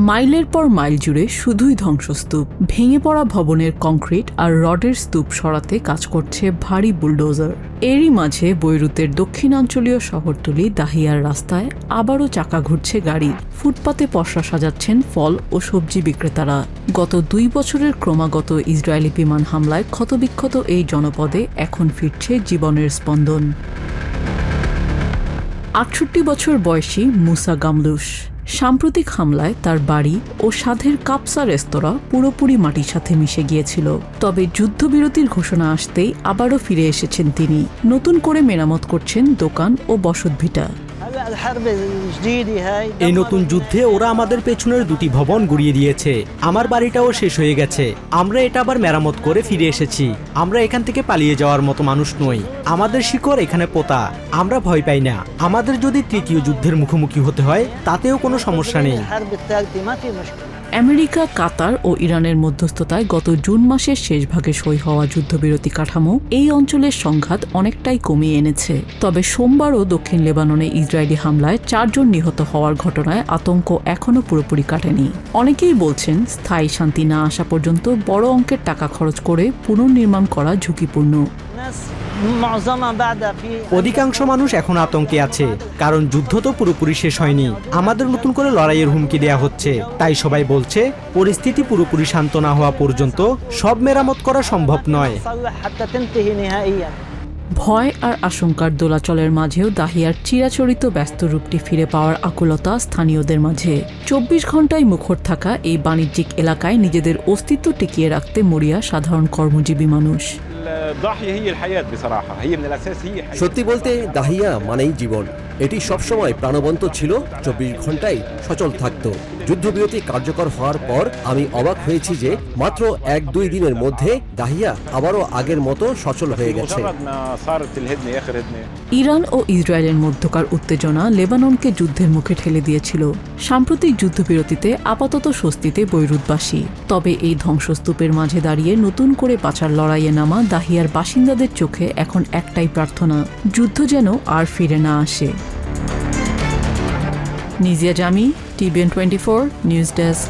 মাইলের পর মাইল জুড়ে শুধুই ধ্বংসস্তূপ, ভেঙে পড়া ভবনের কংক্রিট আর রডের স্তূপ সরাতে কাজ করছে ভারী বুলডোজার। এরই মাঝে বৈরুতের দক্ষিণাঞ্চলীয় শহরতলি দাহিয়ার রাস্তায় আবারও চাকা ঘুরছে গাড়ি। ফুটপাতে পসরা সাজাচ্ছেন ফল ও সবজি বিক্রেতারা। গত 2 বছরের ক্রমাগত ইসরায়েলি বিমান হামলায় ক্ষতবিক্ষত এই জনপদে এখন ফিরছে জীবনের স্পন্দন। 68 বছর বয়সী মুসা গামলুশ। সাম্প্রতিক হামলায় তার বাড়ি ও সাধের কাপসা রেস্তোরাঁ পুরোপুরি মাটির সাথে মিশে গিয়েছিল। তবে যুদ্ধবিরতির ঘোষণা আসতেই আবারও ফিরে এসেছেন তিনি। নতুন করে মেরামত করছেন দোকান ও বসতভিটা। এই নতুন যুদ্ধে ওরা আমাদের পেছনের 2টি ভবন গুড়িয়ে দিয়েছে। আমার বাড়িটাও শেষ হয়ে গেছে। আমরা এটা আবার মেরামত করে ফিরে এসেছি। আমরা এখান থেকে পালিয়ে যাওয়ার মতো মানুষ নই। আমাদের শিকড় এখানে পোতা। আমরা ভয় পাই না। আমাদের যদি তৃতীয় যুদ্ধের মুখোমুখি হতে হয় তাতেও কোনো সমস্যা নেই। আমেরিকা, কাতার ও ইরানের মধ্যস্থতায় গত জুন মাসের শেষ ভাগে সই হওয়া যুদ্ধবিরতি কাঠামো এই অঞ্চলের সংঘাত অনেকটাই কমিয়ে এনেছে। তবে সোমবারও দক্ষিণ লেবাননে ইসরায়েলি হামলায় 4 জন নিহত হওয়ার ঘটনায় আতঙ্ক এখনও পুরোপুরি কাটেনি। অনেকেই বলছেন স্থায়ী শান্তি না আসা পর্যন্ত বড় অঙ্কের টাকা খরচ করে পুনর্নির্মাণ করা ঝুঁকিপূর্ণ। অধিকাংশ মানুষ এখন আতঙ্কে আছে, কারণ যুদ্ধ তো পুরোপুরি শেষ হয়নি। আমাদের নতুন করে লড়াইয়ের হুমকি দেয়া হচ্ছে। তাই সবাই বলছে পরিস্থিতি পুরোপুরি শান্ত না হওয়া পর্যন্ত সব মেরামত করা সম্ভব নয়। ভয় আর আশঙ্কার দোলাচলের মাঝেও দাহিয়ার চিরাচরিত ব্যস্ত রূপটি ফিরে পাওয়ার আকুলতা স্থানীয়দের মাঝে। 24 ঘন্টায় মুখর থাকা এই বাণিজ্যিক এলাকায় নিজেদের অস্তিত্ব টিকিয়ে রাখতে মরিয়া সাধারণ কর্মজীবী মানুষ। সত্যি বলতে দাহিয়া মানেই জীবন। এটি সবসময় প্রাণবন্ত ছিল, 24 ঘন্টায় সচল থাকত। যুদ্ধবিরতি কার্যকর হওয়ার পর আমি অবাক হয়েছি যে মাত্র 1-2 দিনের মধ্যে দাহিয়া আবারও আগের মতো সচল হয়ে গেছে। ইরান ও ইসরায়েলের মধ্যকার উত্তেজনা লেবাননকে যুদ্ধের মুখে ঠেলে দিয়েছিল। সাম্প্রতিক যুদ্ধবিরতিতে আপাতত স্বস্তিতে বৈরুতবাসী। তবে এই ধ্বংসস্তূপের মাঝে দাঁড়িয়ে নতুন করে বাঁচার লড়াইয়ে নামা দাহিয়ার বাসিন্দাদের চোখে এখন একটাই প্রার্থনা, যুদ্ধ যেন আর ফিরে না আসে। নিজিয়া জামি, TVN24 নিউজ ডেস্ক।